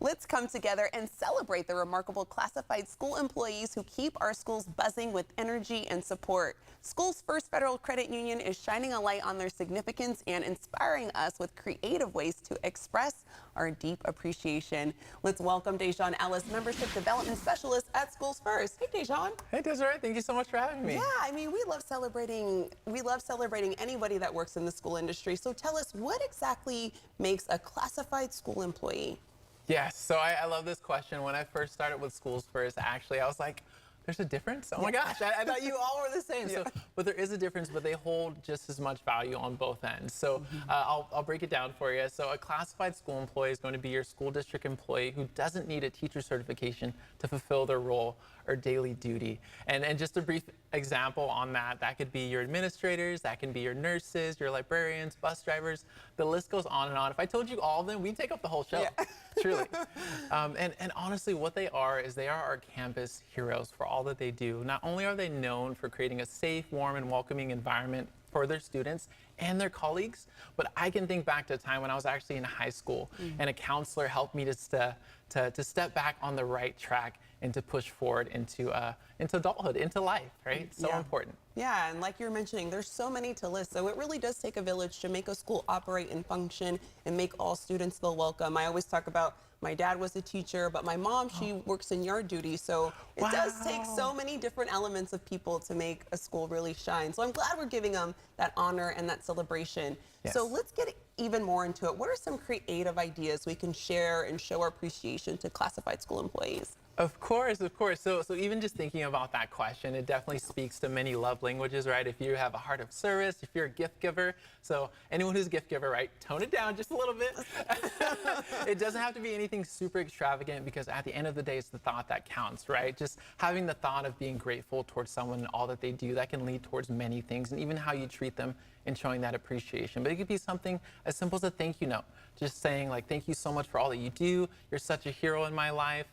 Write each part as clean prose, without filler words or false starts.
Let's come together and celebrate the remarkable classified school employees who keep our schools buzzing with energy and support. Schoolsfirst Federal Credit Union is shining a light on their significance and inspiring us with creative ways to express our deep appreciation. Let's welcome Dejan Ellis, Membership Development Specialist at Schoolsfirst. Hey, Dejan. Hey, Desiree. Thank you so much for having me. Yeah, I mean, we love celebrating anybody that works in the school industry. So tell us, what exactly makes a classified school employee? Yes, so I love this question. When I first started with Schoolsfirst, actually, I was like, there's a difference? Oh my gosh, I thought you all were the same. Yeah. But there is a difference, but they hold just as much value on both ends. So I'll break it down for you. So a classified school employee is going to be your school district employee who doesn't need a teacher certification to fulfill their role or daily duty. And just a brief example on that, that could be your administrators, that can be your nurses, your librarians, bus drivers, the list goes on and on. If I told you all of them, we'd take up the whole show, yeah. Truly. And honestly, what they are is they are our campus heroes for all that they do. Not only are they known for creating a safe, warm, and welcoming environment for their students and their colleagues, but I can think back to a time when I was actually in high school and a counselor helped me to step back on the right track and to push forward into adulthood, into life, right? So important. Yeah, and like you're mentioning, there's so many to list, so it really does take a village to make a school operate and function and make all students feel welcome. I always talk about my dad was a teacher, but my mom, she works in yard duty, so it does take so many different elements of people to make a school really shine. So I'm glad we're giving them that honor and that celebration. Yes. So let's get even more into it. What are some creative ideas we can share and show our appreciation to classified school employees? Of course, of course. So even just thinking about that question, it definitely speaks to many love languages, right? If you have a heart of service, if you're a gift giver, so anyone who's a gift giver, right, tone it down just a little bit. It doesn't have to be anything super extravagant because at the end of the day, it's the thought that counts, right? Just having the thought of being grateful towards someone and all that they do, that can lead towards many things, and even how you treat them and showing that appreciation. But it could be something as simple as a thank you note, just saying like, thank you so much for all that you do. You're such a hero in my life.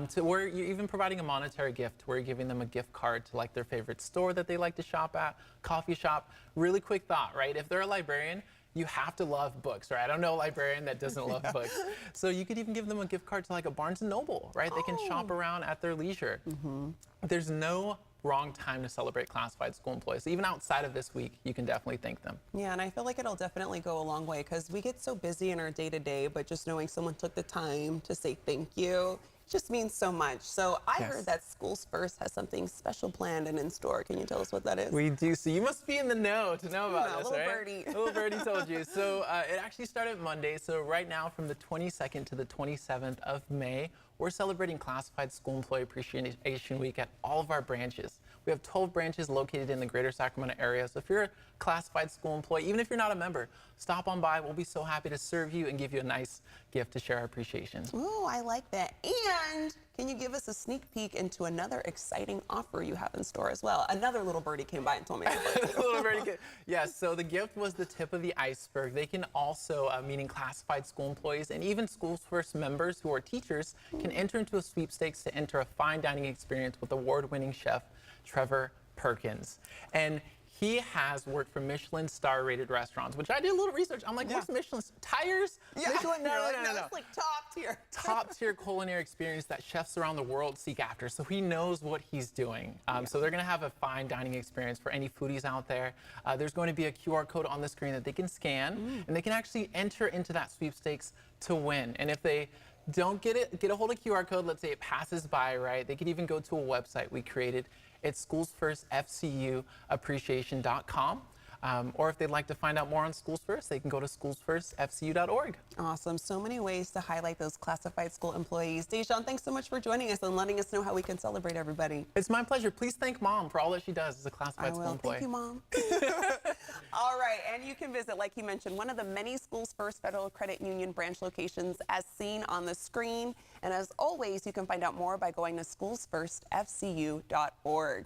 To where you're even providing a monetary gift, where you're giving them a gift card to like their favorite store that they like to shop at, coffee shop. Really quick thought, right? If they're a librarian, you have to love books, right? I don't know a librarian that doesn't love books. So you could even give them a gift card to like a Barnes & Noble, right? They can shop around at their leisure. There's no wrong time to celebrate classified school employees. Even outside of this week, you can definitely thank them. Yeah, and I feel like it'll definitely go a long way because we get so busy in our day-to-day, but just knowing someone took the time to say thank you just means so much. So I heard that Schoolsfirst has something special planned and in store. Can you tell us what that is? We do. So you must be in the know to know about this, little right? birdie. Little birdie told you. So it actually started Monday. So right now from the 22nd to the 27th of May, we're celebrating Classified School Employee Appreciation Week at all of our branches. We have 12 branches located in the greater Sacramento area. So if you're a classified school employee, even if you're not a member, stop on by. We'll be so happy to serve you and give you a nice gift to share our appreciation. Oh, I like that. And can you give us a sneak peek into another exciting offer you have in store as well? Another little birdie came by and told me about Little birdie. Yes, so the gift was the tip of the iceberg. They can also, meaning classified school employees and even Schoolsfirst members who are teachers, can enter into a sweepstakes to enter a fine dining experience with award-winning chef Trevor Perkins. And he has worked for Michelin star rated restaurants, which I did a little research. I'm like, what's Michelin? Tires? Michelin? No. It's like top tier. Top tier culinary experience that chefs around the world seek after. So he knows what he's doing. So they're going to have a fine dining experience for any foodies out there. There's going to be a QR code on the screen that they can scan, and they can actually enter into that sweepstakes to win. And if they don't get a hold of QR code, let's say it passes by, right? They could even go to a website we created. It's schoolsfirstfcuappreciation.com. Or if they'd like to find out more on Schoolsfirst, they can go to schoolsfirstfcu.org. Awesome. So many ways to highlight those classified school employees. Dejan, thanks so much for joining us and letting us know how we can celebrate everybody. It's my pleasure. Please thank Mom for all that she does as a classified school employee. Thank you, Mom. All right, and you can visit, like he mentioned, one of the many Schoolsfirst Federal Credit Union branch locations as seen on the screen. And as always, you can find out more by going to schoolsfirstfcu.org.